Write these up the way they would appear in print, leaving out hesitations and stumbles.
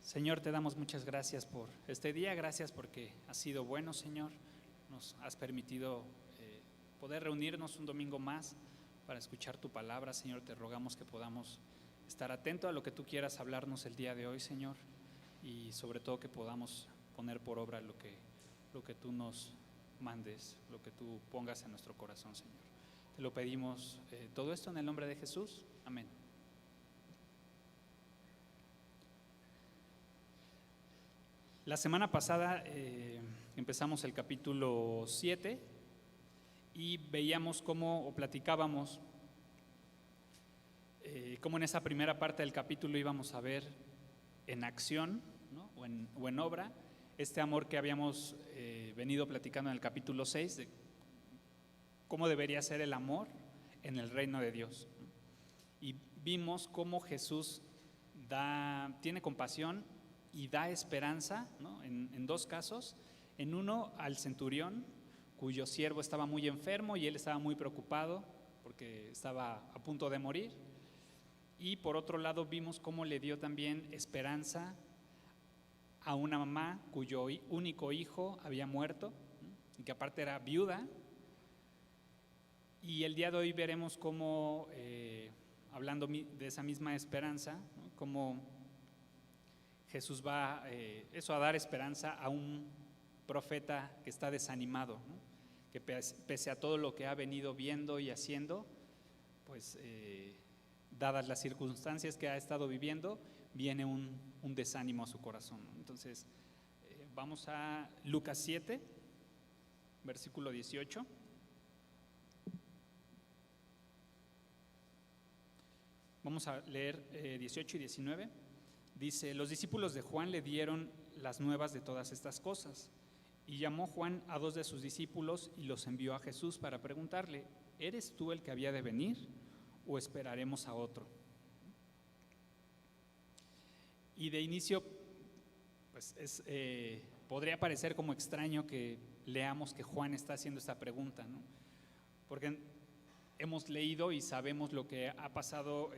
Señor, te damos muchas gracias por este día, gracias porque has sido bueno, Señor. Nos has permitido poder reunirnos un domingo más para escuchar tu palabra, Señor. Te rogamos que podamos estar atentos a lo que tú quieras hablarnos el día de hoy, Señor, y sobre todo que podamos poner por obra lo que tú nos mandes, lo que tú pongas en nuestro corazón, Señor. Te lo pedimos todo esto en el nombre de Jesús. Amén. La semana pasada empezamos el capítulo 7 y veíamos o platicábamos cómo en esa primera parte del capítulo íbamos a ver en acción, ¿no? o en obra este amor que habíamos venido platicando en el capítulo 6, de cómo debería ser el amor en el reino de Dios. Y vimos cómo Jesús tiene compasión y da esperanza, ¿no? en dos casos. En uno, al centurión, cuyo siervo estaba muy enfermo y él estaba muy preocupado porque estaba a punto de morir. Y por otro lado vimos cómo le dio también esperanza a una mamá cuyo único hijo había muerto, ¿no? Y que aparte era viuda. Y el día de hoy veremos cómo, hablando de esa misma esperanza, ¿no? Cómo Jesús va a dar esperanza a un profeta que está desanimado, ¿no? Que pese a todo lo que ha venido viendo y haciendo, pues dadas las circunstancias que ha estado viviendo, viene un desánimo a su corazón, ¿no? Entonces, vamos a Lucas 7, versículo 18. Vamos a leer 18 y 19. Dice: los discípulos de Juan le dieron las nuevas de todas estas cosas, y llamó Juan a dos de sus discípulos y los envió a Jesús para preguntarle: ¿eres tú el que había de venir o esperaremos a otro? Y de inicio, pues podría parecer como extraño que leamos que Juan está haciendo esta pregunta, ¿no? Porque hemos leído y sabemos lo que ha pasado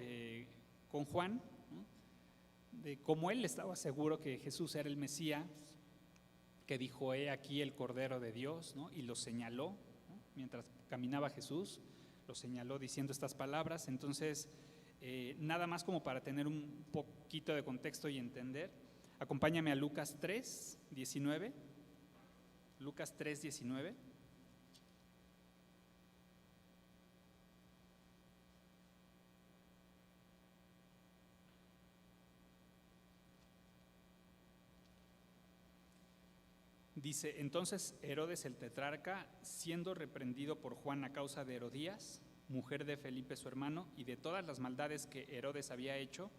con Juan, ¿no? De cómo él estaba seguro que Jesús era el Mesías, que dijo: he aquí el Cordero de Dios, ¿no? Y lo señaló, ¿no? Mientras caminaba Jesús, lo señaló diciendo estas palabras. Entonces, nada más como para tener un poquito de contexto y entender, acompáñame a Lucas 3, 19. Lucas 3, 19. Dice: entonces Herodes el tetrarca, siendo reprendido por Juan a causa de Herodías, mujer de Felipe su hermano, y de todas las maldades que Herodes había hecho,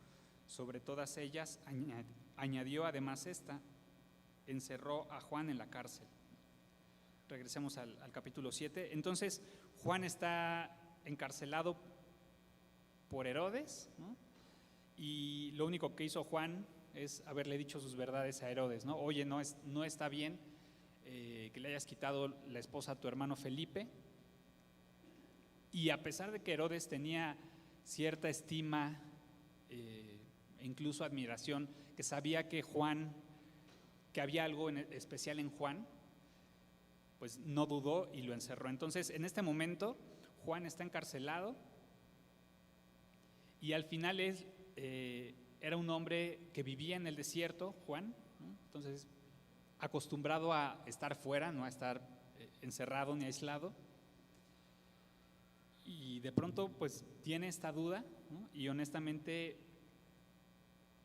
sobre todas ellas añadió además esta: encerró a Juan en la cárcel. Regresemos al capítulo 7. Entonces Juan está encarcelado por Herodes, ¿no? Y lo único que hizo Juan es haberle dicho sus verdades a Herodes, ¿no? Oye, no está bien que le hayas quitado la esposa a tu hermano Felipe. Y a pesar de que Herodes tenía cierta estima e incluso admiración, que sabía que había algo especial en Juan, pues no dudó y lo encerró. Entonces, en este momento, Juan está encarcelado y al final era un hombre que vivía en el desierto, Juan, ¿no? Entonces, acostumbrado a estar fuera, no a estar encerrado ni aislado. Y de pronto, pues, tiene esta duda, ¿no? Y honestamente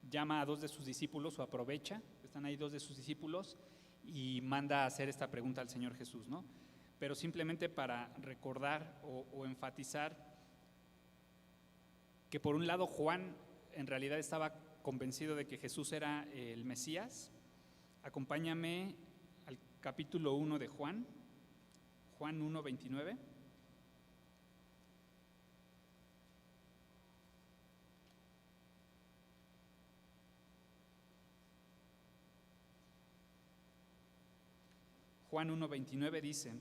llama a dos de sus discípulos, o aprovecha, están ahí dos de sus discípulos, y manda a hacer esta pregunta al Señor Jesús, ¿no? Pero simplemente para recordar o enfatizar que por un lado Juan en realidad estaba convencido de que Jesús era el Mesías. Acompáñame al capítulo 1 de Juan 1, 29. Juan 1, 29 dice: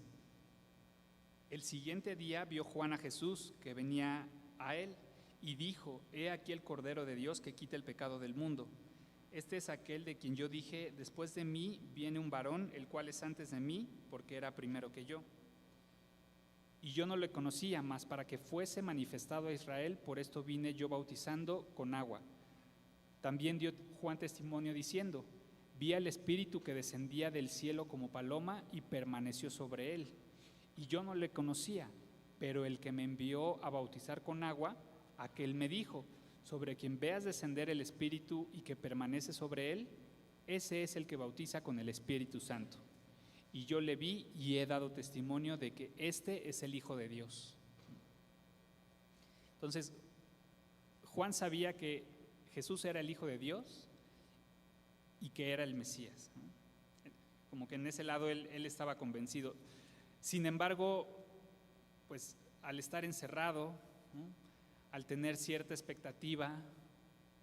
el siguiente día vio Juan a Jesús que venía a él y dijo: he aquí el Cordero de Dios que quita el pecado del mundo. este es aquel de quien yo dije, después de mí viene un varón, el cual es antes de mí, porque era primero que yo. Y yo no le conocía, mas para que fuese manifestado a Israel, por esto vine yo bautizando con agua. También dio Juan testimonio diciendo, vi al Espíritu que descendía del cielo como paloma y permaneció sobre él. Y yo no le conocía, pero el que me envió a bautizar con agua, aquel me dijo, sobre quien veas descender el Espíritu y que permanece sobre él, ese es el que bautiza con el Espíritu Santo. Y yo le vi y he dado testimonio de que este es el Hijo de Dios. Entonces, Juan sabía que Jesús era el Hijo de Dios y que era el Mesías. Como que en ese lado él estaba convencido. Sin embargo, pues al estar encerrado, ¿no?, al tener cierta expectativa,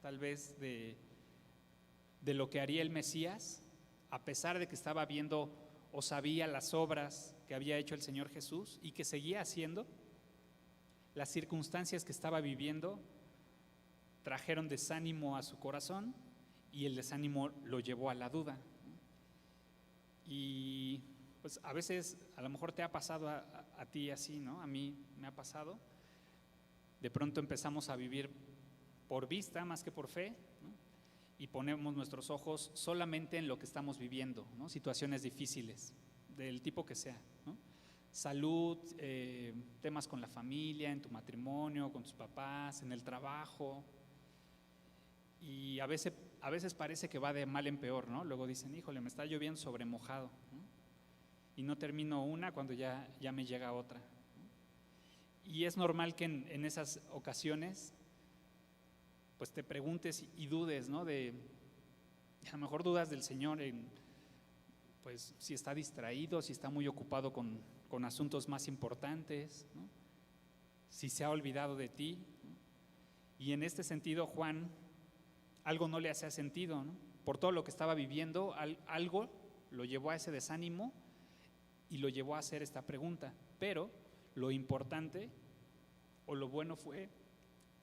tal vez de lo que haría el Mesías, a pesar de que estaba viendo o sabía las obras que había hecho el Señor Jesús y que seguía haciendo, las circunstancias que estaba viviendo trajeron desánimo a su corazón y el desánimo lo llevó a la duda. Y pues a veces, a lo mejor te ha pasado a ti así, ¿no? A mí me ha pasado. De pronto empezamos a vivir por vista más que por fe, ¿no? Y ponemos nuestros ojos solamente en lo que estamos viviendo, ¿no? Situaciones difíciles, del tipo que sea, ¿no? Salud, temas con la familia, en tu matrimonio, con tus papás, en el trabajo. Y a veces parece que va de mal en peor, ¿no? Luego dicen, híjole, me está lloviendo sobre mojado, ¿no? Y no termino una cuando ya me llega otra, ¿no? Y es normal que en esas ocasiones pues te preguntes y dudes, ¿no? A lo mejor dudas del Señor pues si está distraído, si está muy ocupado con asuntos más importantes, ¿no? Si se ha olvidado de ti, ¿no? Y en este sentido Juan, algo no le hacía sentido, ¿no? Por todo lo que estaba viviendo, algo lo llevó a ese desánimo y lo llevó a hacer esta pregunta. Pero lo importante o lo bueno fue,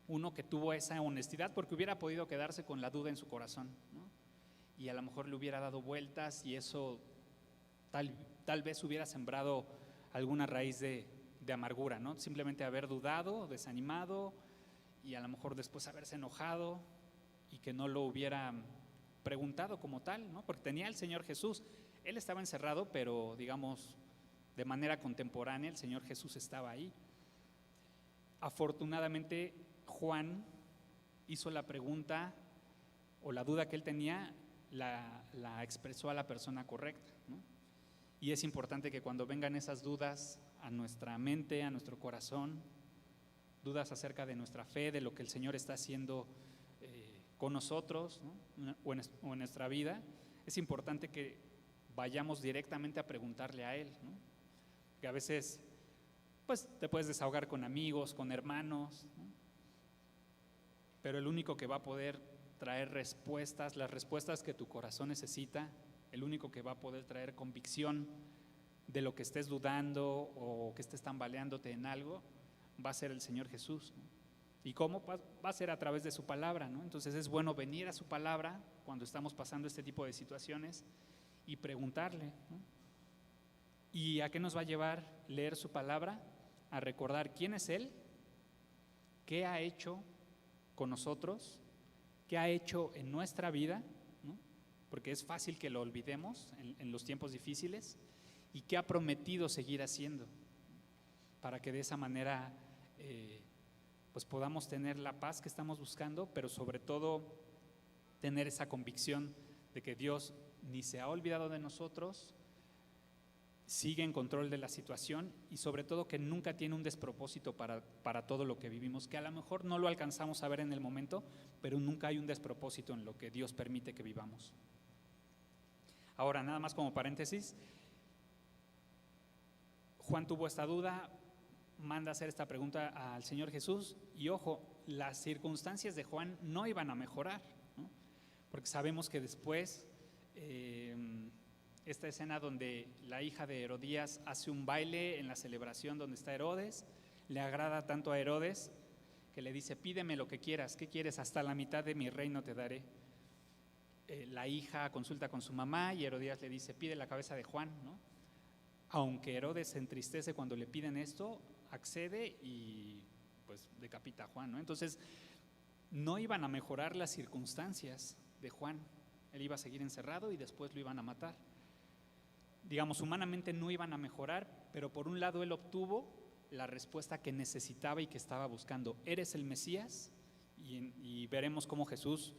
uno, que tuvo esa honestidad, porque hubiera podido quedarse con la duda en su corazón, ¿no? Y a lo mejor le hubiera dado vueltas y eso tal vez hubiera sembrado alguna raíz de amargura, ¿no? Simplemente haber dudado, desanimado y a lo mejor después haberse enojado y que no lo hubiera preguntado como tal, ¿no? Porque tenía al Señor Jesús, él estaba encerrado, pero digamos de manera contemporánea el Señor Jesús estaba ahí. Afortunadamente Juan hizo la pregunta o la duda que él tenía, la expresó a la persona correcta, ¿no? Y es importante que cuando vengan esas dudas a nuestra mente, a nuestro corazón, dudas acerca de nuestra fe, de lo que el Señor está haciendo con nosotros, ¿no? o en nuestra vida, es importante que vayamos directamente a preguntarle a Él, ¿no? Que a veces pues te puedes desahogar con amigos, con hermanos, ¿no? Pero el único que va a poder traer respuestas, las respuestas que tu corazón necesita, el único que va a poder traer convicción de lo que estés dudando o que estés tambaleándote en algo, va a ser el Señor Jesús, ¿no? ¿Y cómo? Va a ser a través de su palabra, ¿no? Entonces es bueno venir a su palabra cuando estamos pasando este tipo de situaciones y preguntarle, ¿no? ¿Y a qué nos va a llevar leer su palabra? A recordar quién es Él, qué ha hecho con nosotros, qué ha hecho en nuestra vida, ¿no? Porque es fácil que lo olvidemos en los tiempos difíciles, y qué ha prometido seguir haciendo, para que de esa manera pues podamos tener la paz que estamos buscando, pero sobre todo tener esa convicción de que Dios ni se ha olvidado de nosotros, sigue en control de la situación y sobre todo que nunca tiene un despropósito para todo lo que vivimos, que a lo mejor no lo alcanzamos a ver en el momento, pero nunca hay un despropósito en lo que Dios permite que vivamos. Ahora, nada más como paréntesis, Juan tuvo esta duda, manda a hacer esta pregunta al Señor Jesús y ojo, las circunstancias de Juan no iban a mejorar, ¿no? Porque sabemos que después esta escena donde la hija de Herodías hace un baile en la celebración donde está Herodes, le agrada tanto a Herodes que le dice, pídeme lo que quieras, ¿qué quieres? Hasta la mitad de mi reino te daré. la hija consulta con su mamá y Herodías le dice, pide la cabeza de Juan, ¿no? Aunque Herodes se entristece cuando le piden esto, accede y pues decapita a Juan, ¿no? Entonces, no iban a mejorar las circunstancias de Juan. Él iba a seguir encerrado y después lo iban a matar. Digamos, humanamente no iban a mejorar, pero por un lado él obtuvo la respuesta que necesitaba y que estaba buscando. ¿Eres el Mesías? Y veremos cómo Jesús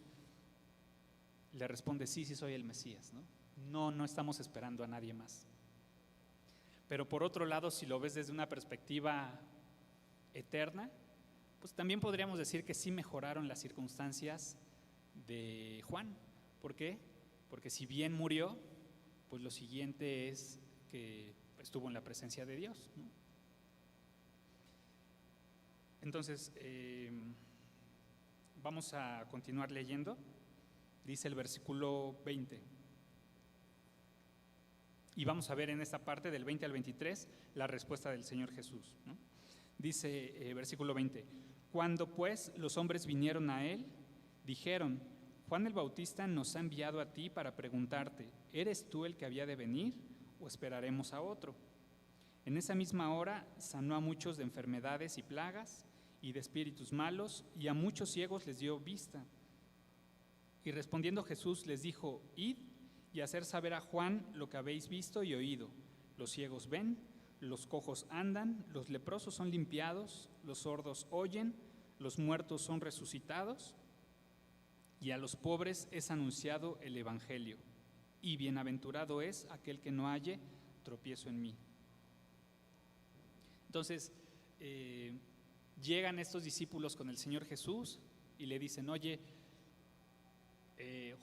le responde, sí, sí soy el Mesías, ¿no? No estamos esperando a nadie más. Pero por otro lado, si lo ves desde una perspectiva eterna, pues también podríamos decir que sí mejoraron las circunstancias de Juan. ¿Por qué? Porque si bien murió, pues lo siguiente es que estuvo en la presencia de Dios, ¿no? Entonces, vamos a continuar leyendo. Dice el versículo 20. Y vamos a ver en esta parte del 20 al 23 la respuesta del Señor Jesús, ¿no? Dice versículo 20, cuando pues los hombres vinieron a él, dijeron, Juan el Bautista nos ha enviado a ti para preguntarte, ¿eres tú el que había de venir o esperaremos a otro? En esa misma hora sanó a muchos de enfermedades y plagas y de espíritus malos, y a muchos ciegos les dio vista. Y respondiendo Jesús les dijo, id y hacer saber a Juan lo que habéis visto y oído. Los ciegos ven, los cojos andan, los leprosos son limpiados, los sordos oyen, los muertos son resucitados, y a los pobres es anunciado el Evangelio. Y bienaventurado es aquel que no halle tropiezo en mí. Entonces, llegan estos discípulos con el Señor Jesús y le dicen, oye,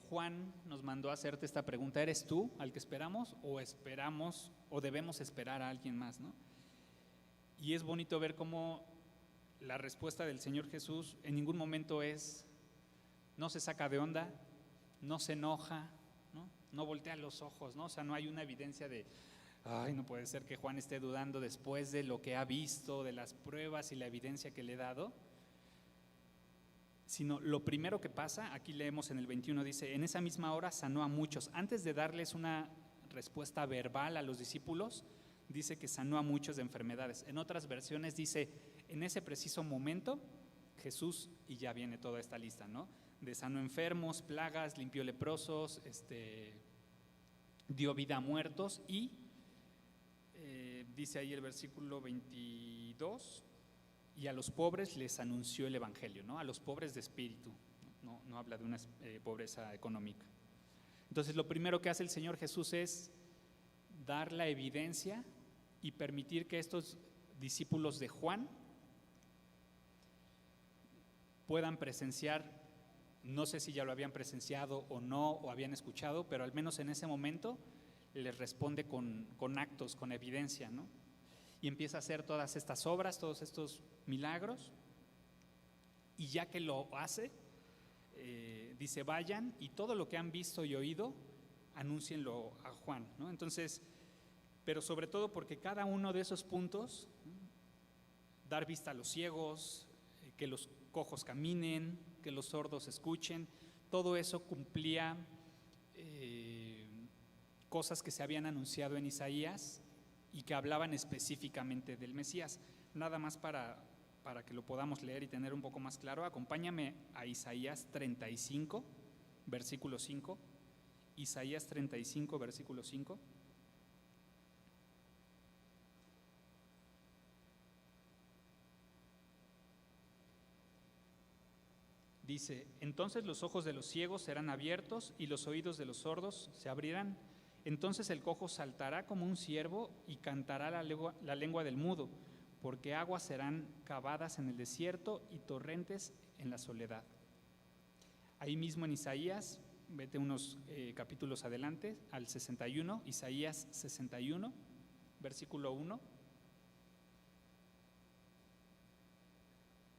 Juan nos mandó a hacerte esta pregunta, ¿eres tú al que esperamos o debemos esperar a alguien más, ¿no? Y es bonito ver cómo la respuesta del Señor Jesús en ningún momento no se saca de onda, no se enoja, no voltea los ojos, ¿no? O sea, no hay una evidencia de, ay, no puede ser que Juan esté dudando después de lo que ha visto, de las pruebas y la evidencia que le he dado. Sino lo primero que pasa, aquí leemos en el 21, dice, en esa misma hora sanó a muchos. Antes de darles una respuesta verbal a los discípulos, dice que sanó a muchos de enfermedades. En otras versiones dice, en ese preciso momento, Jesús, y ya viene toda esta lista, ¿no? De sanó enfermos, plagas, limpió leprosos, dio vida a muertos y dice ahí el versículo 22, y a los pobres les anunció el Evangelio, ¿no? A los pobres de espíritu, no habla de una pobreza económica. Entonces lo primero que hace el Señor Jesús es dar la evidencia y permitir que estos discípulos de Juan puedan presenciar, no sé si ya lo habían presenciado o no, o habían escuchado, pero al menos en ese momento les responde con actos, con evidencia, ¿no? Y empieza a hacer todas estas obras, todos estos milagros, y ya que lo hace, dice, vayan y todo lo que han visto y oído, anúncienlo a Juan, ¿no? Entonces, pero sobre todo porque cada uno de esos puntos, dar vista a los ciegos, que los cojos caminen, que los sordos escuchen, todo eso cumplía cosas que se habían anunciado en Isaías y que hablaban específicamente del Mesías. Nada más para que lo podamos leer y tener un poco más claro, acompáñame a Isaías 35, versículo 5. Isaías 35, versículo 5. Dice, entonces los ojos de los ciegos serán abiertos y los oídos de los sordos se abrirán. Entonces el cojo saltará como un ciervo y cantará la lengua del mudo, porque aguas serán cavadas en el desierto y torrentes en la soledad. Ahí mismo en Isaías, vete unos capítulos adelante, al 61, Isaías 61, versículo 1.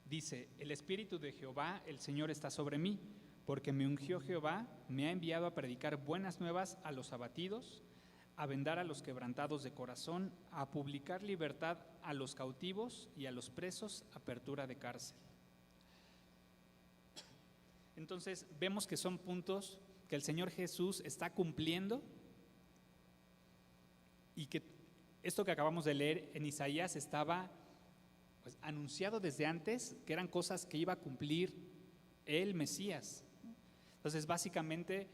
Dice, el Espíritu de Jehová, el Señor está sobre mí, porque me ungió Jehová, me ha enviado a predicar buenas nuevas a los abatidos, a vendar a los quebrantados de corazón, a publicar libertad a los cautivos y a los presos, apertura de cárcel. Entonces vemos que son puntos que el Señor Jesús está cumpliendo y que esto que acabamos de leer en Isaías estaba pues anunciado desde antes, que eran cosas que iba a cumplir el Mesías. Entonces básicamente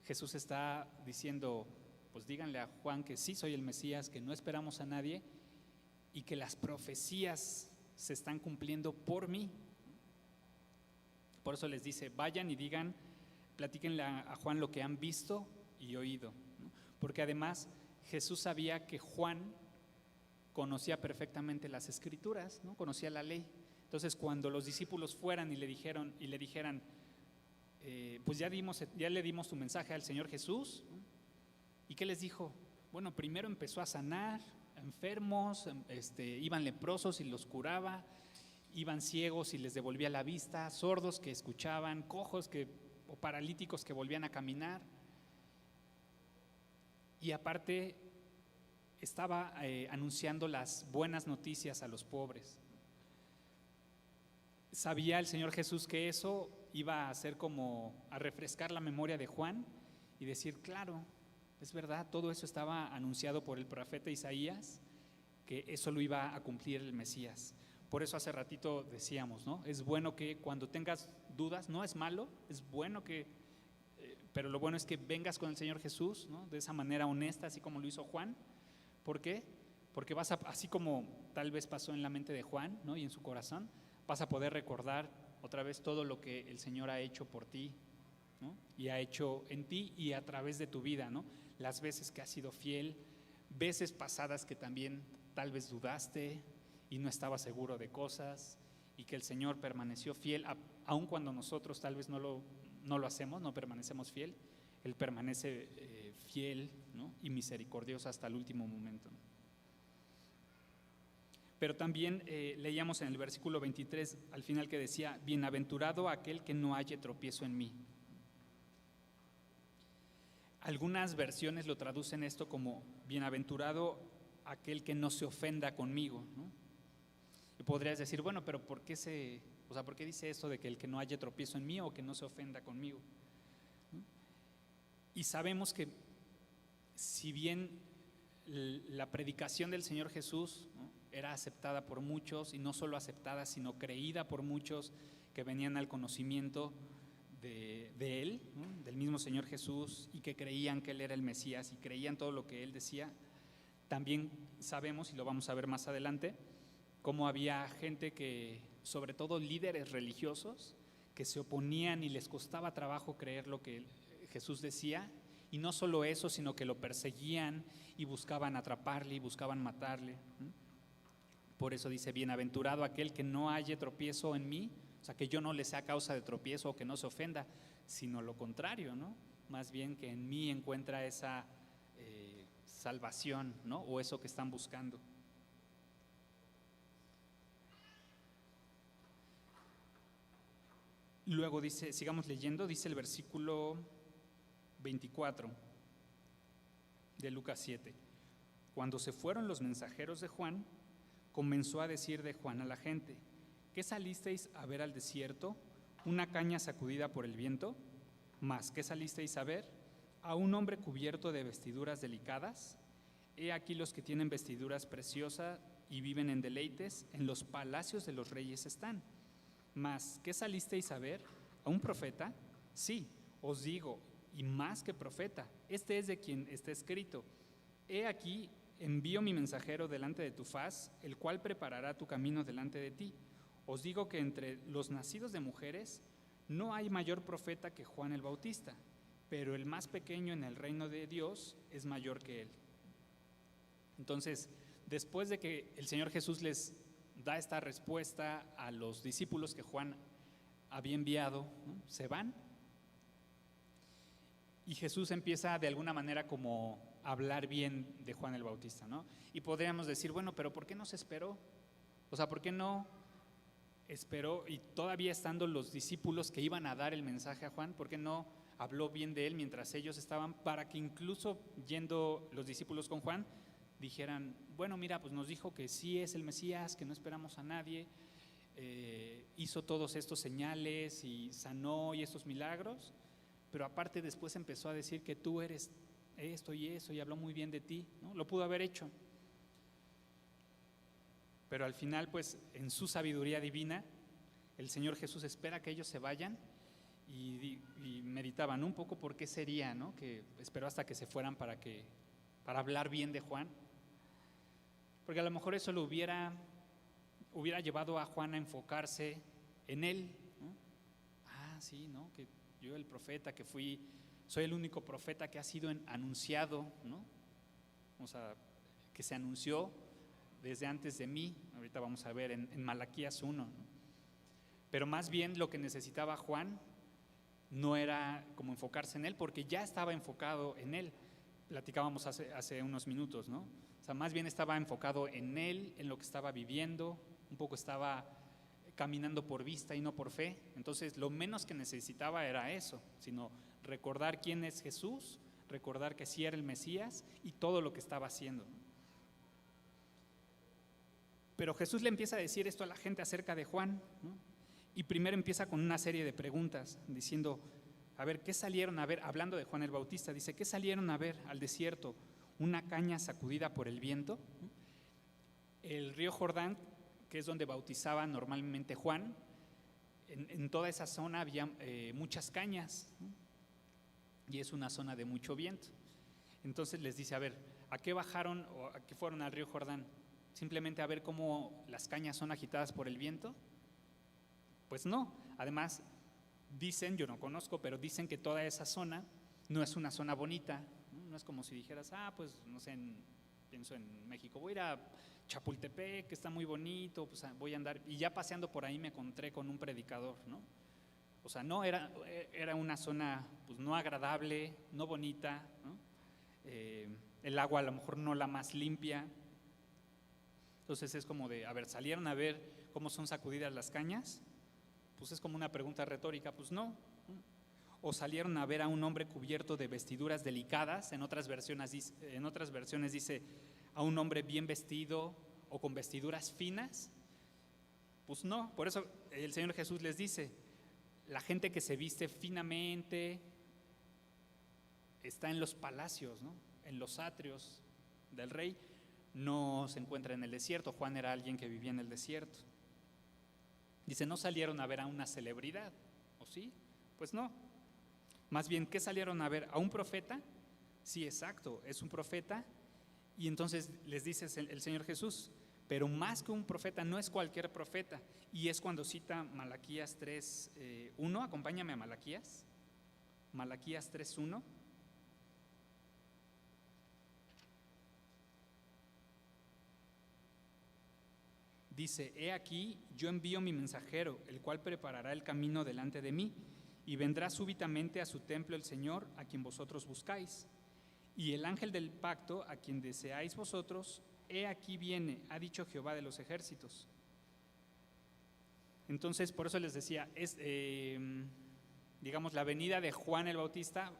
Jesús está diciendo, pues díganle a Juan que sí soy el Mesías, que no esperamos a nadie y que las profecías se están cumpliendo por mí. Por eso les dice, vayan y digan, platíquenle a Juan lo que han visto y oído, ¿no? Porque además Jesús sabía que Juan conocía perfectamente las Escrituras, ¿no? Conocía la ley. Entonces cuando los discípulos fueran y le dijeran, pues ya le dimos tu mensaje al Señor Jesús, ¿no? ¿Y qué les dijo? Bueno, primero empezó a sanar enfermos, iban leprosos y los curaba, iban ciegos y les devolvía la vista, sordos que escuchaban, cojos o paralíticos que volvían a caminar. Y aparte estaba anunciando las buenas noticias a los pobres. Sabía el Señor Jesús que eso iba a hacer como a refrescar la memoria de Juan y decir, claro, es verdad, todo eso estaba anunciado por el profeta Isaías, que eso lo iba a cumplir el Mesías. Por eso hace ratito decíamos, ¿no? Es bueno que cuando tengas dudas, no es malo, es bueno pero lo bueno es que vengas con el Señor Jesús, ¿no? De esa manera honesta, así como lo hizo Juan. ¿Por qué? Porque así como tal vez pasó en la mente de Juan, ¿no? Y en su corazón, vas a poder recordar otra vez todo lo que el Señor ha hecho por ti, ¿no? Y ha hecho en ti y a través de tu vida, ¿no? Las veces que has sido fiel, veces pasadas que también tal vez dudaste y no estabas seguro de cosas, y que el Señor permaneció fiel, aun cuando nosotros tal vez no lo hacemos, no permanecemos fiel, Él permanece fiel, ¿no? Y misericordioso hasta el último momento. Pero también leíamos en el versículo 23 al final que decía, bienaventurado aquel que no halle tropiezo en mí. Algunas versiones lo traducen esto como bienaventurado aquel que no se ofenda conmigo, ¿no? Y podrías decir, bueno, pero ¿por qué dice esto de que el que no haya tropiezo en mí o que no se ofenda conmigo? ¿No? Y sabemos que si bien la predicación del Señor Jesús, ¿no?, era aceptada por muchos, y no solo aceptada, sino creída por muchos que venían al conocimiento de Él, ¿no?, del mismo Señor Jesús, y que creían que Él era el Mesías y creían todo lo que Él decía, también sabemos, y lo vamos a ver más adelante, cómo había gente que, sobre todo líderes religiosos, que se oponían y les costaba trabajo creer lo que Jesús decía, y no solo eso, sino que lo perseguían y buscaban atraparle y buscaban matarle. Por eso dice, bienaventurado aquel que no halle tropiezo en mí, o sea, que yo no le sea causa de tropiezo o que no se ofenda, sino lo contrario, ¿no? Más bien que en mí encuentra esa salvación, ¿no? O eso que están buscando. Luego dice, sigamos leyendo, dice el versículo 24 de Lucas 7. Cuando se fueron los mensajeros de Juan, comenzó a decir de Juan a la gente, ¿qué salisteis a ver al desierto? ¿Una caña sacudida por el viento? ¿Más qué salisteis a ver? ¿A un hombre cubierto de vestiduras delicadas? He aquí los que tienen vestiduras preciosas y viven en deleites, en los palacios de los reyes están. ¿Mas qué salisteis a ver? ¿A un profeta? Sí, os digo, y más que profeta, este es de quien está escrito, he aquí envío mi mensajero delante de tu faz, el cual preparará tu camino delante de ti. Os digo que entre los nacidos de mujeres no hay mayor profeta que Juan el Bautista, pero el más pequeño en el reino de Dios es mayor que él. Entonces, después de que el Señor Jesús les da esta respuesta a los discípulos que Juan había enviado, ¿no?, se van, y Jesús empieza de alguna manera como a hablar bien de Juan el Bautista, ¿no? Y podríamos decir, bueno, pero ¿por qué no se esperó? O sea, ¿por qué no esperó? Y todavía estando los discípulos que iban a dar el mensaje a Juan, ¿por qué no habló bien de él mientras ellos estaban, para que incluso yendo los discípulos con Juan dijeran, bueno, mira, pues nos dijo que sí es el Mesías, que no esperamos a nadie, hizo todos estos señales y sanó y estos milagros, pero aparte después empezó a decir que tú eres esto y eso y habló muy bien de ti, ¿no? Lo pudo haber hecho. Pero al final, pues en su sabiduría divina, el Señor Jesús espera que ellos se vayan y meditaban un poco por qué sería, ¿no? Que esperó hasta que se fueran para hablar bien de Juan. Porque a lo mejor eso lo hubiera llevado a Juan a enfocarse en él, ¿no? Sí, ¿no? Que yo el profeta que soy el único profeta que ha sido anunciado, ¿no? O sea, que se anunció desde antes de mí. Ahorita vamos a ver en Malaquías 1, ¿no? Pero más bien lo que necesitaba Juan no era como enfocarse en él, porque ya estaba enfocado en él. Platicábamos hace unos minutos, ¿no? O sea, más bien estaba enfocado en él, en lo que estaba viviendo, un poco estaba caminando por vista y no por fe. Entonces, lo menos que necesitaba era eso, sino recordar quién es Jesús, recordar que sí era el Mesías y todo lo que estaba haciendo. Pero Jesús le empieza a decir esto a la gente acerca de Juan, ¿no? Y primero empieza con una serie de preguntas, diciendo, a ver, ¿qué salieron a ver? Hablando de Juan el Bautista, dice, ¿qué salieron a ver al desierto? ¿Una caña sacudida por el viento? El río Jordán, que es donde bautizaba normalmente Juan, en toda esa zona había muchas cañas, ¿no? Y es una zona de mucho viento. Entonces les dice, a ver, ¿a qué bajaron o a qué fueron al río Jordán? ¿Simplemente a ver cómo las cañas son agitadas por el viento? Pues no. Además, dicen, yo no conozco, pero dicen que toda esa zona no es una zona bonita, ¿no? No es como si dijeras, pues no sé, pienso en México, voy a ir a Chapultepec, que está muy bonito, pues voy a andar, y ya paseando por ahí me encontré con un predicador, ¿no? O sea, no, era una zona pues no agradable, no bonita, ¿no? El agua a lo mejor no la más limpia. Entonces es como de, a ver, ¿salieron a ver cómo son sacudidas las cañas? Pues es como una pregunta retórica, pues no. O salieron a ver a un hombre cubierto de vestiduras delicadas, en otras versiones dice a un hombre bien vestido o con vestiduras finas. Pues no, por eso el Señor Jesús les dice, la gente que se viste finamente está en los palacios, ¿no? En los atrios del rey, no se encuentra en el desierto. Juan era alguien que vivía en el desierto. Dice, no salieron a ver a una celebridad, ¿o sí? Pues no. Más bien, ¿qué salieron a ver? ¿A un profeta? Sí, exacto, es un profeta. Y entonces les dice el Señor Jesús, pero más que un profeta, no es cualquier profeta. Y es cuando cita Malaquías 3:1, acompáñame a Malaquías 3:1. Dice, he aquí, yo envío mi mensajero, el cual preparará el camino delante de mí, y vendrá súbitamente a su templo el Señor, a quien vosotros buscáis. Y el ángel del pacto, a quien deseáis vosotros, he aquí viene, ha dicho Jehová de los ejércitos. Entonces, por eso les decía, digamos, la venida de Juan el Bautista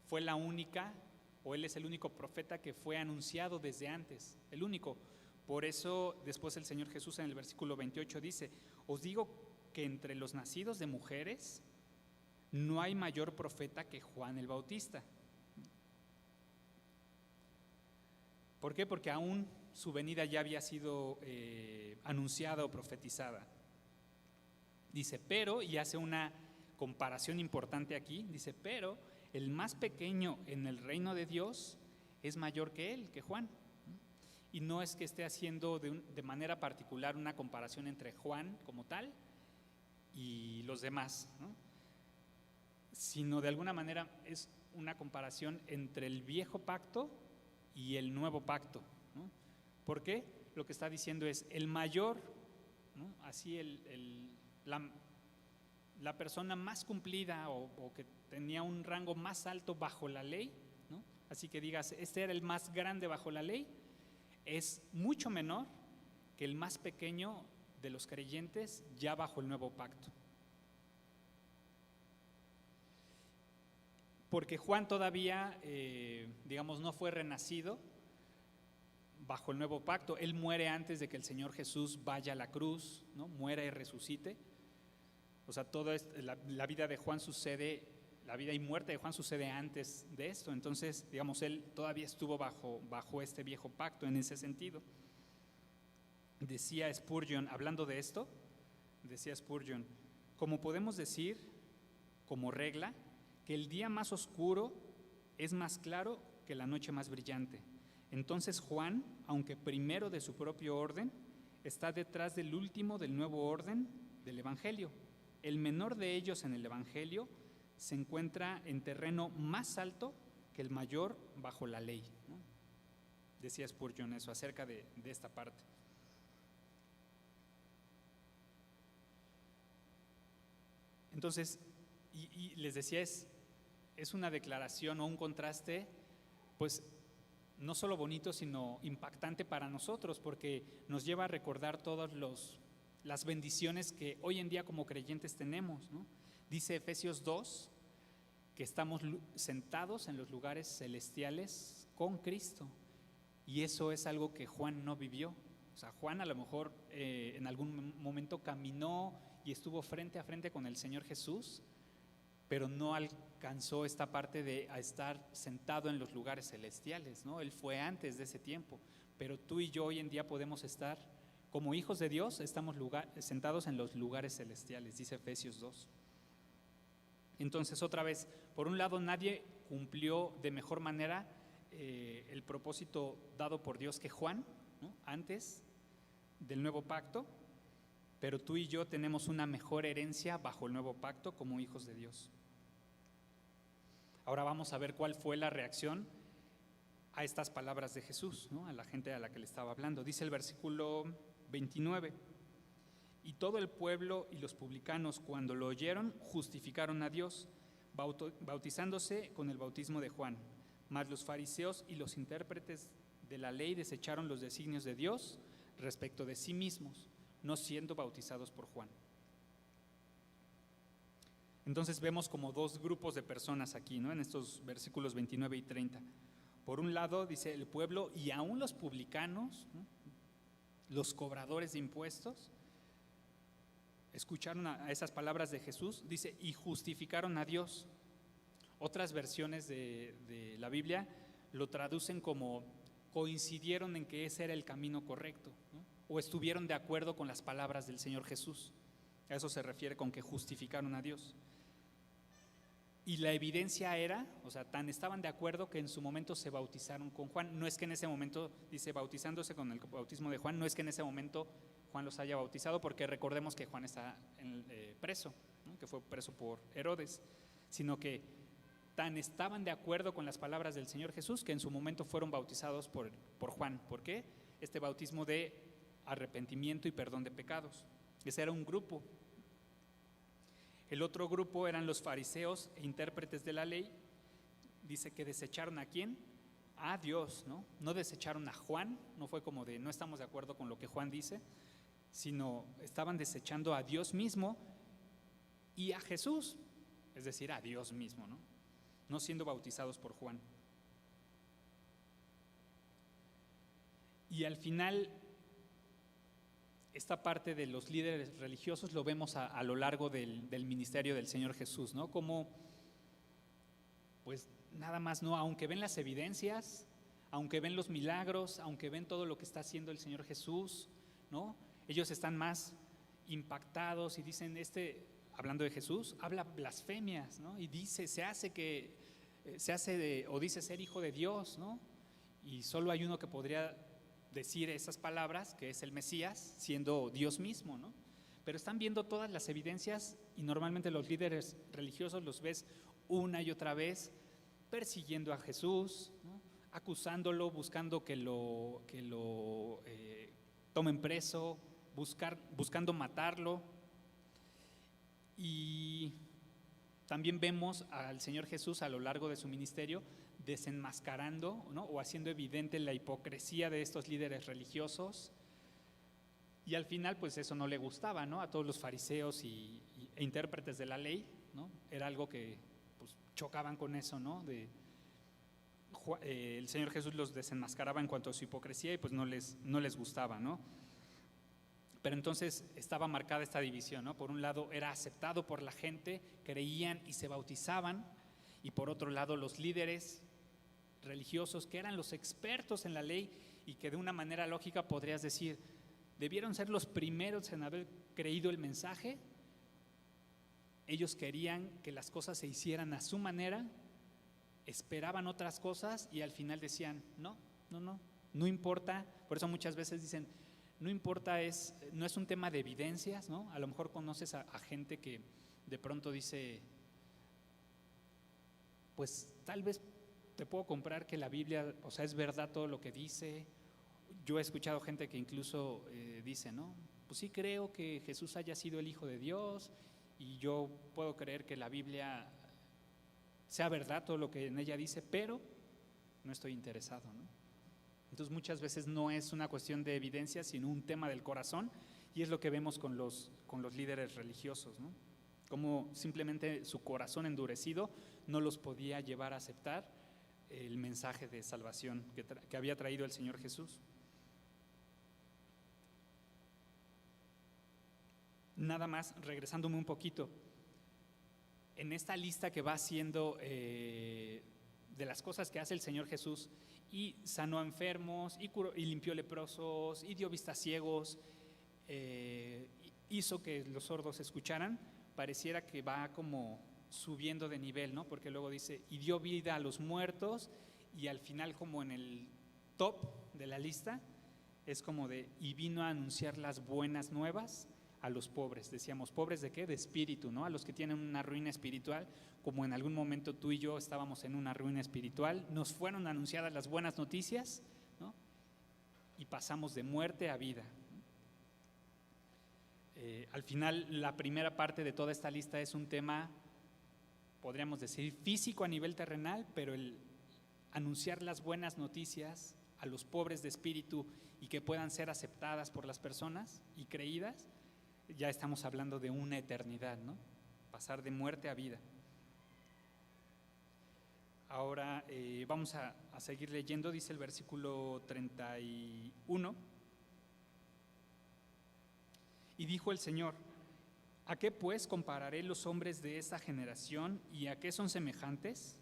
fue la única, o él es el único profeta que fue anunciado desde antes, el único. Por eso después el Señor Jesús en el versículo 28 dice, os digo que entre los nacidos de mujeres no hay mayor profeta que Juan el Bautista. ¿Por qué? Porque aún su venida ya había sido anunciada o profetizada. Dice, pero, y hace una comparación importante aquí, dice, pero el más pequeño en el reino de Dios es mayor que él, que Juan. Y no es que esté haciendo de manera particular una comparación entre Juan como tal y los demás, ¿no? Sino de alguna manera es una comparación entre el viejo pacto y el nuevo pacto, ¿no? ¿Por qué? Lo que está diciendo es el mayor, ¿no? Así la persona más cumplida o que tenía un rango más alto bajo la ley, ¿no? Así que digas, este era el más grande bajo la ley, es mucho menor que el más pequeño de los creyentes ya bajo el nuevo pacto. Porque Juan todavía, digamos, no fue renacido bajo el nuevo pacto. Él muere antes de que el Señor Jesús vaya a la cruz, ¿no? Muera y resucite. O sea, la vida de Juan sucede, la vida y muerte de Juan sucede antes de esto. Entonces, digamos, él todavía estuvo bajo este viejo pacto en ese sentido. Decía Spurgeon, hablando de esto, decía Spurgeon, como podemos decir, como regla, que el día más oscuro es más claro que la noche más brillante. Entonces Juan, aunque primero de su propio orden, está detrás del último del nuevo orden del Evangelio. El menor de ellos en el Evangelio se encuentra en terreno más alto que el mayor bajo la ley, ¿no? Decía Spurgeon eso acerca de esta parte. Entonces, y les decía, es una declaración o un contraste, pues no solo bonito, sino impactante para nosotros, porque nos lleva a recordar todas las bendiciones que hoy en día como creyentes tenemos, ¿no? Dice Efesios 2 que estamos sentados en los lugares celestiales con Cristo, y eso es algo que Juan no vivió. O sea, Juan a lo mejor en algún momento caminó y estuvo frente a frente con el Señor Jesús, pero no alcanzó esta parte de estar sentado en los lugares celestiales, ¿no? Él fue antes de ese tiempo, pero tú y yo hoy en día podemos estar como hijos de Dios, estamos sentados en los lugares celestiales, dice Efesios 2. Entonces, otra vez, por un lado, nadie cumplió de mejor manera el propósito dado por Dios que Juan, ¿no? Antes del nuevo pacto, pero tú y yo tenemos una mejor herencia bajo el nuevo pacto como hijos de Dios. Ahora vamos a ver cuál fue la reacción a estas palabras de Jesús, ¿no? A la gente a la que le estaba hablando. Dice el versículo 29, y todo el pueblo y los publicanos cuando lo oyeron justificaron a Dios, bautizándose con el bautismo de Juan. Mas los fariseos y los intérpretes de la ley desecharon los designios de Dios respecto de sí mismos, no siendo bautizados por Juan. Entonces vemos como dos grupos de personas aquí, ¿no? En estos versículos 29 y 30. Por un lado dice el pueblo y aún los publicanos, ¿no? Los cobradores de impuestos, escucharon a esas palabras de Jesús, dice, y justificaron a Dios. Otras versiones de la Biblia lo traducen como coincidieron en que ese era el camino correcto, ¿no? O estuvieron de acuerdo con las palabras del Señor Jesús. A eso se refiere con que justificaron a Dios. Y la evidencia era, o sea, tan estaban de acuerdo que en su momento se bautizaron con Juan. No es que en ese momento, dice, bautizándose con el bautismo de Juan, no es que en ese momento Juan los haya bautizado, porque recordemos que Juan está preso, ¿no? Que fue preso por Herodes, sino que tan estaban de acuerdo con las palabras del Señor Jesús que en su momento fueron bautizados por Juan. ¿Por qué? Este bautismo de arrepentimiento y perdón de pecados. Ese era un grupo. El otro grupo eran los fariseos e intérpretes de la ley. Dice que desecharon ¿a quién? A Dios, ¿no? No desecharon a Juan, no fue como de no estamos de acuerdo con lo que Juan dice, sino estaban desechando a Dios mismo y a Jesús, es decir, a Dios mismo, ¿no? No siendo bautizados por Juan. Y al final, esta parte de los líderes religiosos lo vemos a lo largo del ministerio del Señor Jesús, ¿no? Como, pues nada más, ¿no? Aunque ven las evidencias, aunque ven los milagros, aunque ven todo lo que está haciendo el Señor Jesús, ¿no? Ellos están más impactados y dicen, hablando de Jesús, habla blasfemias, ¿no? Y dice, o dice ser hijo de Dios, ¿no? Y solo hay uno que podría decir esas palabras, que es el Mesías, siendo Dios mismo, ¿no? Pero están viendo todas las evidencias y normalmente los líderes religiosos los ves una y otra vez persiguiendo a Jesús, ¿no? Acusándolo, buscando que lo tomen preso, buscando matarlo. Y también vemos al Señor Jesús a lo largo de su ministerio desenmascarando, ¿no? O haciendo evidente la hipocresía de estos líderes religiosos, y al final pues eso no le gustaba, ¿no? A todos los fariseos e intérpretes de la ley, ¿no? Era algo que pues chocaban con eso, ¿no? El Señor Jesús los desenmascaraba en cuanto a su hipocresía y pues no les gustaba, ¿no? Pero entonces estaba marcada esta división, ¿no? Por un lado era aceptado por la gente, creían y se bautizaban, y por otro lado los líderes religiosos, que eran los expertos en la ley y que de una manera lógica podrías decir, debieron ser los primeros en haber creído el mensaje. Ellos querían que las cosas se hicieran a su manera, esperaban otras cosas y al final decían, no importa. Por eso muchas veces dicen, no importa, no es un tema de evidencias, ¿no? A lo mejor conoces a gente que de pronto dice, pues tal vez te puedo comprar que la Biblia, o sea, es verdad todo lo que dice. Yo he escuchado gente que incluso dice, ¿no? Pues sí creo que Jesús haya sido el Hijo de Dios y yo puedo creer que la Biblia sea verdad todo lo que en ella dice, pero no estoy interesado, ¿no? Entonces muchas veces no es una cuestión de evidencia, sino un tema del corazón, y es lo que vemos con los líderes religiosos, ¿no? Como simplemente su corazón endurecido no los podía llevar a aceptar el mensaje de salvación que había traído el Señor Jesús. Nada más, regresándome un poquito, en esta lista que va haciendo de las cosas que hace el Señor Jesús, y sanó a enfermos, y limpió leprosos, y dio vista a ciegos, hizo que los sordos escucharan, pareciera que va como subiendo de nivel, ¿no? Porque luego dice, y dio vida a los muertos, y al final como en el top de la lista, es como de, y vino a anunciar las buenas nuevas a los pobres. Decíamos, ¿pobres de qué? De espíritu, ¿no? A los que tienen una ruina espiritual, como en algún momento tú y yo estábamos en una ruina espiritual, nos fueron anunciadas las buenas noticias, ¿no? Y pasamos de muerte a vida. Al final, la primera parte de toda esta lista es un tema, podríamos decir, físico a nivel terrenal, pero el anunciar las buenas noticias a los pobres de espíritu y que puedan ser aceptadas por las personas y creídas, ya estamos hablando de una eternidad, ¿no? Pasar de muerte a vida. Ahora vamos a seguir leyendo, dice el versículo 31. Y dijo el Señor, ¿a qué pues compararé los hombres de esta generación y a qué son semejantes?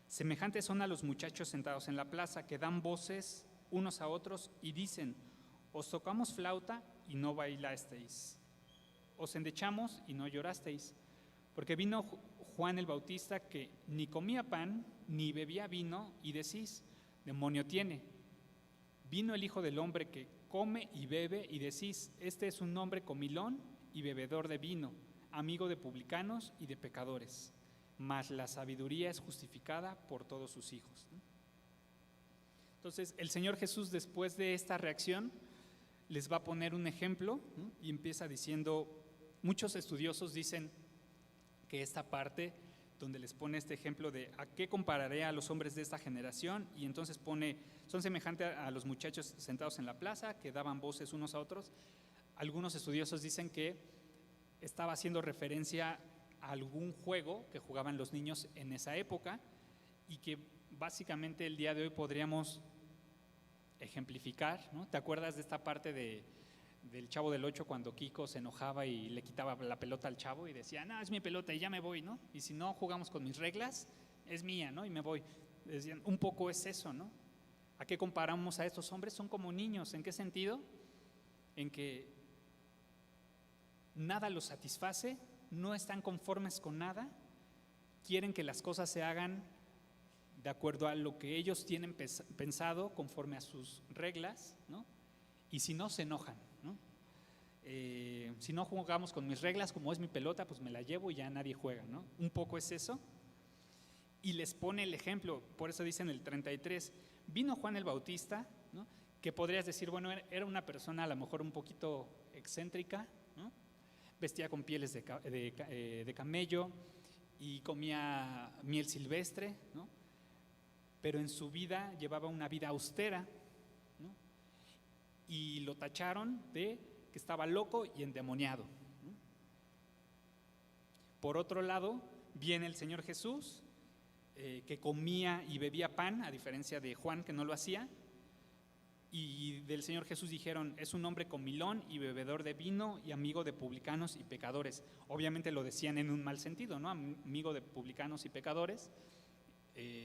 Semejantes son a los muchachos sentados en la plaza que dan voces unos a otros y dicen, os tocamos flauta y no bailasteis, os endechamos y no llorasteis, porque vino Juan el Bautista que ni comía pan ni bebía vino y decís, demonio tiene. Vino el Hijo del Hombre que come y bebe y decís, este es un hombre comilón y bebedor de vino, amigo de publicanos y de pecadores, mas la sabiduría es justificada por todos sus hijos. Entonces el Señor Jesús, después de esta reacción, les va a poner un ejemplo, ¿no? Y empieza diciendo, muchos estudiosos dicen que esta parte donde les pone este ejemplo de ¿a qué compararé a los hombres de esta generación? Y entonces pone, son semejantes a los muchachos sentados en la plaza que daban voces unos a otros. Algunos estudiosos dicen que estaba haciendo referencia a algún juego que jugaban los niños en esa época y que básicamente el día de hoy podríamos ejemplificar, ¿no? ¿Te acuerdas de esta parte del Chavo del Ocho cuando Kiko se enojaba y le quitaba la pelota al chavo y decía, no, es mi pelota y ya me voy, ¿no? Y si no jugamos con mis reglas, es mía, ¿no? Y me voy. Decían, un poco es eso, ¿no? ¿A qué comparamos a estos hombres? Son como niños. ¿En qué sentido? En que nada los satisface, no están conformes con nada, quieren que las cosas se hagan de acuerdo a lo que ellos tienen pensado, conforme a sus reglas, ¿no? Y si no, se enojan, ¿no? Si no jugamos con mis reglas, como es mi pelota, pues me la llevo y ya nadie juega, ¿no? Un poco es eso. Y les pone el ejemplo, por eso dice en el 33, vino Juan el Bautista, ¿no? Que podrías decir, bueno, era una persona a lo mejor un poquito excéntrica, ¿no? Vestía con pieles de camello y comía miel silvestre, ¿no? Pero en su vida llevaba una vida austera, ¿no? Y lo tacharon de que estaba loco y endemoniado, ¿no? Por otro lado, viene el Señor Jesús, que comía y bebía pan, a diferencia de Juan, que no lo hacía, Y del Señor Jesús dijeron, es un hombre comilón y bebedor de vino y amigo de publicanos y pecadores. Obviamente lo decían en un mal sentido, ¿no? Amigo de publicanos y pecadores,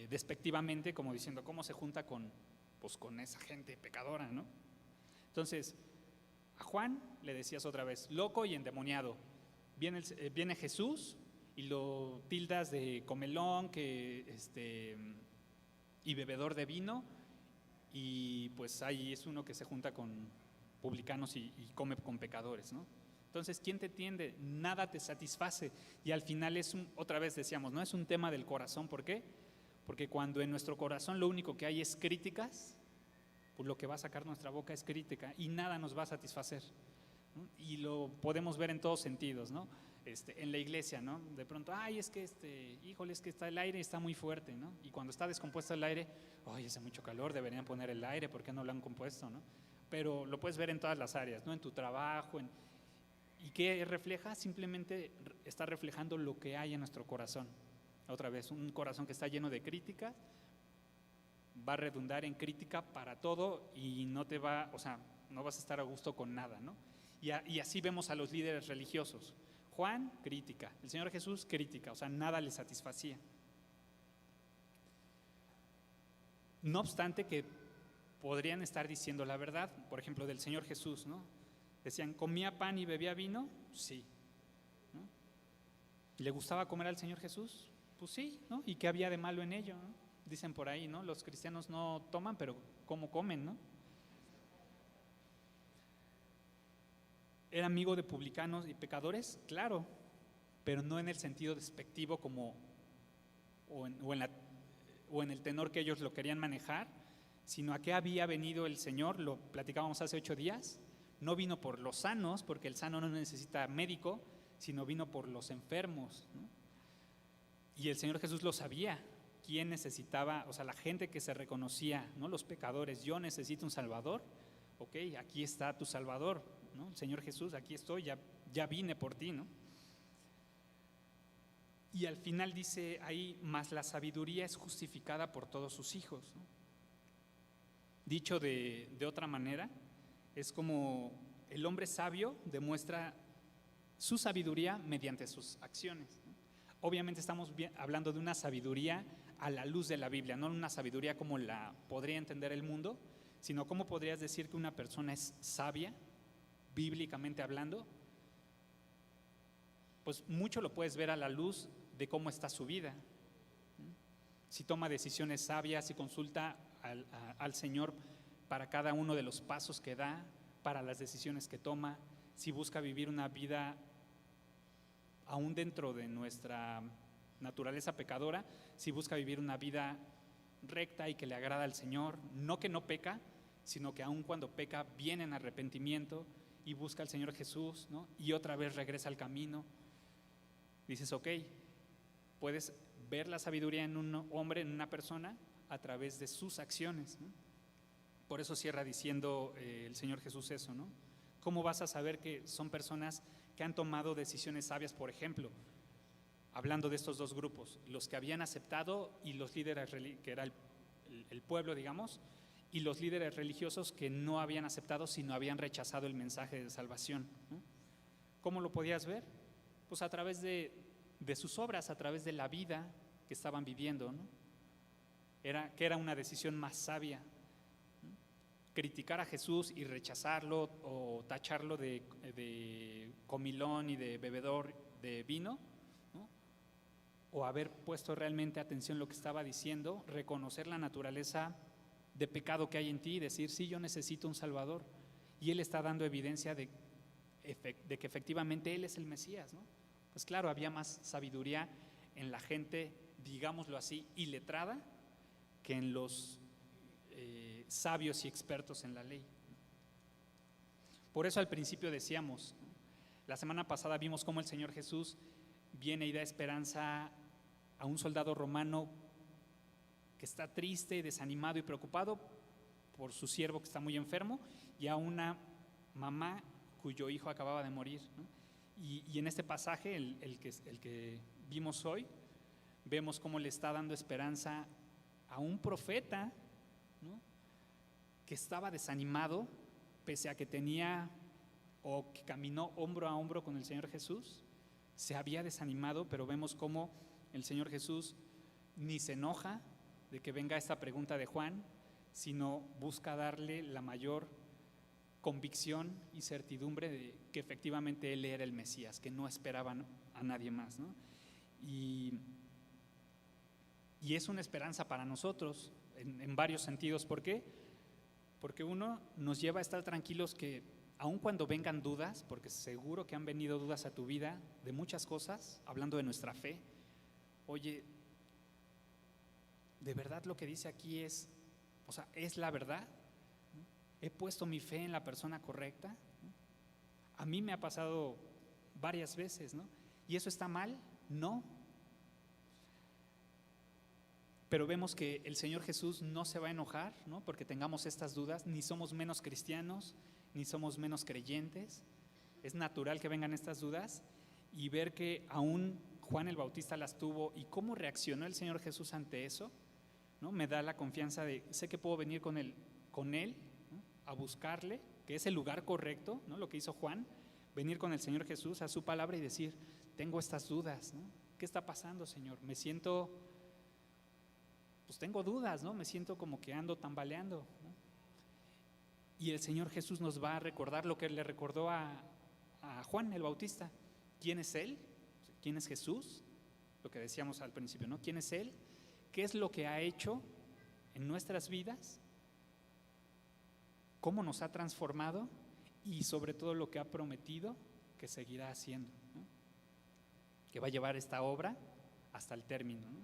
despectivamente, como diciendo, ¿cómo se junta con esa gente pecadora, ¿no? Entonces, a Juan le decías otra vez, loco y endemoniado. Viene Jesús y lo tildas de comelón y bebedor de vino, y pues ahí es uno que se junta con publicanos y come con pecadores, ¿no? Entonces, ¿quién te entiende? Nada te satisface, y al final otra vez decíamos, no es un tema del corazón. ¿Por qué? Porque cuando en nuestro corazón lo único que hay es críticas, pues lo que va a sacar nuestra boca es crítica y nada nos va a satisfacer, ¿no? Y lo podemos ver en todos sentidos, ¿no? En la iglesia, ¿no? De pronto, ay, es que híjole, es que el aire está muy fuerte, ¿no? Y cuando está descompuesto el aire, ay, hace mucho calor, deberían poner el aire, ¿por qué no lo han compuesto, no? Pero lo puedes ver en todas las áreas, ¿no? En tu trabajo, ¿y qué refleja? Simplemente está reflejando lo que hay en nuestro corazón. Otra vez, un corazón que está lleno de crítica va a redundar en crítica para todo y no vas a estar a gusto con nada, ¿no? Y así vemos a los líderes religiosos. Juan, crítica. El Señor Jesús, crítica. O sea, nada le satisfacía. No obstante que podrían estar diciendo la verdad, por ejemplo, del Señor Jesús, ¿no? Decían, ¿comía pan y bebía vino? Sí, ¿no? ¿Le gustaba comer al Señor Jesús? Pues sí, ¿no? ¿Y qué había de malo en ello, ¿no? Dicen por ahí, ¿no? Los cristianos no toman, pero ¿cómo comen, no? ¿Era amigo de publicanos y pecadores? Claro, pero no en el sentido despectivo o en el tenor que ellos lo querían manejar, sino a qué había venido el Señor. Lo platicábamos hace 8 días. No vino por los sanos, porque el sano no necesita médico, sino vino por los enfermos, ¿no? Y el Señor Jesús lo sabía. ¿Quién necesitaba? O sea, la gente que se reconocía, ¿no? Los pecadores. Yo necesito un Salvador. Ok, aquí está tu Salvador, ¿no? El Señor Jesús, aquí estoy, ya vine por ti, ¿no? Y al final dice ahí, mas la sabiduría es justificada por todos sus hijos, ¿no? Dicho de otra manera, es como el hombre sabio demuestra su sabiduría mediante sus acciones, ¿no? Obviamente estamos hablando de una sabiduría a la luz de la Biblia, no una sabiduría como la podría entender el mundo, sino cómo podrías decir que una persona es sabia, bíblicamente hablando. Pues mucho lo puedes ver a la luz de cómo está su vida. Si toma decisiones sabias, si consulta al Señor para cada uno de los pasos que da, para las decisiones que toma, si busca vivir una vida aún dentro de nuestra naturaleza pecadora, si busca vivir una vida recta y que le agrada al Señor, no que no peca, sino que aún cuando peca viene en arrepentimiento y busca al Señor Jesús, ¿no? Y otra vez regresa al camino. Dices, ok, puedes ver la sabiduría en un hombre, en una persona, a través de sus acciones, ¿no? Por eso cierra diciendo el Señor Jesús eso, ¿no? ¿Cómo vas a saber que son personas que han tomado decisiones sabias? Por ejemplo, hablando de estos dos grupos, los que habían aceptado y los líderes, que era el pueblo, digamos, y los líderes religiosos que no habían aceptado, sino habían rechazado el mensaje de salvación, ¿no? ¿Cómo lo podías ver? Pues a través de sus obras, a través de la vida que estaban viviendo, ¿no? Que era una decisión más sabia, ¿no? Criticar a Jesús y rechazarlo o tacharlo de comilón y de bebedor de vino, ¿no? O haber puesto realmente atención a lo que estaba diciendo, reconocer la naturaleza de pecado que hay en ti y decir, sí, yo necesito un Salvador. Y Él está dando evidencia de que efectivamente Él es el Mesías, ¿no? Pues claro, había más sabiduría en la gente, digámoslo así, iletrada, que en los sabios y expertos en la ley. Por eso al principio decíamos, la semana pasada vimos cómo el Señor Jesús viene y da esperanza a un soldado romano que está triste, desanimado y preocupado por su siervo que está muy enfermo, y a una mamá cuyo hijo acababa de morir, ¿no? Y en este pasaje, el que vimos hoy, vemos cómo le está dando esperanza a un profeta, ¿no? que estaba desanimado, pese a que tenía o que caminó hombro a hombro con el Señor Jesús, se había desanimado, pero vemos cómo el Señor Jesús ni se enoja de que venga esta pregunta de Juan, sino busca darle la mayor convicción y certidumbre de que efectivamente él era el Mesías, que no esperaban a nadie más, ¿no? Y es una esperanza para nosotros en varios sentidos. ¿Por qué? Porque uno nos lleva a estar tranquilos que aun cuando vengan dudas, porque seguro que han venido dudas a tu vida de muchas cosas, hablando de nuestra fe, oye, ¿de verdad lo que dice aquí es la verdad? ¿He puesto mi fe en la persona correcta? A mí me ha pasado varias veces, ¿no? ¿Y eso está mal? No. Pero vemos que el Señor Jesús no se va a enojar, ¿no? Porque tengamos estas dudas, ni somos menos cristianos, ni somos menos creyentes. Es natural que vengan estas dudas y ver que aún Juan el Bautista las tuvo y cómo reaccionó el Señor Jesús ante eso, ¿no? Me da la confianza de, sé que puedo venir con él, ¿no? A buscarle, que es el lugar correcto, ¿no? Lo que hizo Juan, venir con el Señor Jesús a su palabra y decir, tengo estas dudas, ¿no? ¿Qué está pasando, Señor? Me siento, pues tengo dudas, ¿no? Me siento como que ando tambaleando, ¿no? Y el Señor Jesús nos va a recordar lo que le recordó a Juan el Bautista. ¿Quién es Él? ¿Quién es Jesús? Lo que decíamos al principio, ¿no? ¿Quién es Él? ¿Qué es lo que ha hecho en nuestras vidas? ¿Cómo nos ha transformado? Y sobre todo lo que ha prometido que seguirá haciendo, ¿no? Que va a llevar esta obra hasta el término, ¿no?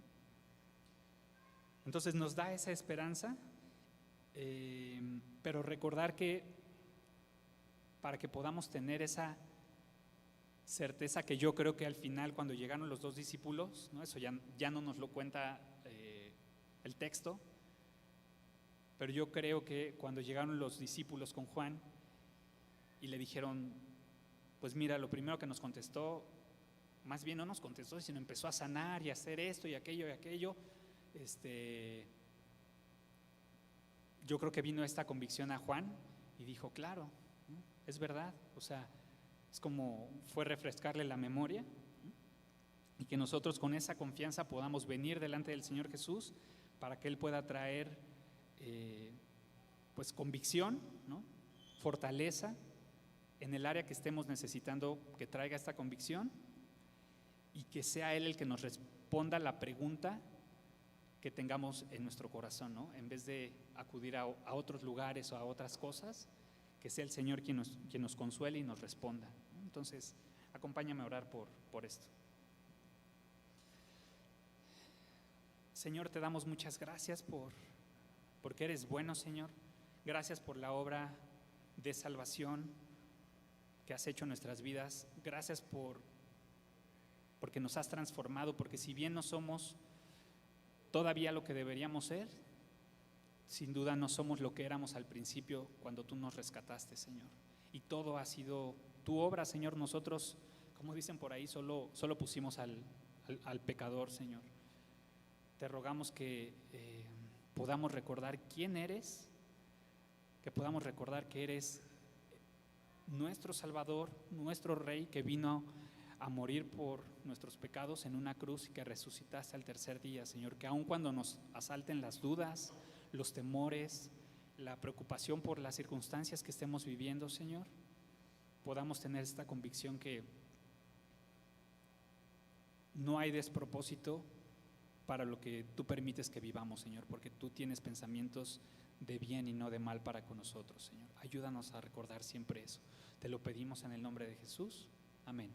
Entonces nos da esa esperanza, pero recordar que para que podamos tener esa certeza, que yo creo que al final cuando llegaron los dos discípulos, ¿no? Eso ya no nos lo cuenta el texto, pero yo creo que cuando llegaron los discípulos con Juan y le dijeron, pues mira, lo primero que nos contestó, más bien no nos contestó, sino empezó a sanar y a hacer esto y aquello, yo creo que vino esta convicción a Juan y dijo, claro, ¿no? Es verdad, o sea, es como fue refrescarle la memoria, ¿no? Y que nosotros con esa confianza podamos venir delante del Señor Jesús para que Él pueda traer pues convicción, ¿no? Fortaleza en el área que estemos necesitando que traiga esta convicción y que sea Él el que nos responda la pregunta que tengamos en nuestro corazón, ¿no? En vez de acudir a otros lugares o a otras cosas, que sea el Señor quien nos consuele y nos responda, ¿no? Entonces, acompáñame a orar por esto. Señor, te damos muchas gracias porque eres bueno, Señor. Gracias por la obra de salvación que has hecho en nuestras vidas. Gracias porque nos has transformado, porque si bien no somos todavía lo que deberíamos ser, sin duda no somos lo que éramos al principio cuando tú nos rescataste, Señor. Y todo ha sido tu obra, Señor. Nosotros, como dicen por ahí, solo pusimos al pecador, Señor. Te rogamos que podamos recordar quién eres, que podamos recordar que eres nuestro Salvador, nuestro Rey, que vino a morir por nuestros pecados en una cruz y que resucitaste al tercer día, Señor. Que aun cuando nos asalten las dudas, los temores, la preocupación por las circunstancias que estemos viviendo, Señor, podamos tener esta convicción que no hay despropósito para lo que tú permites que vivamos, Señor, porque tú tienes pensamientos de bien y no de mal para con nosotros, Señor. Ayúdanos a recordar siempre eso. Te lo pedimos en el nombre de Jesús. Amén.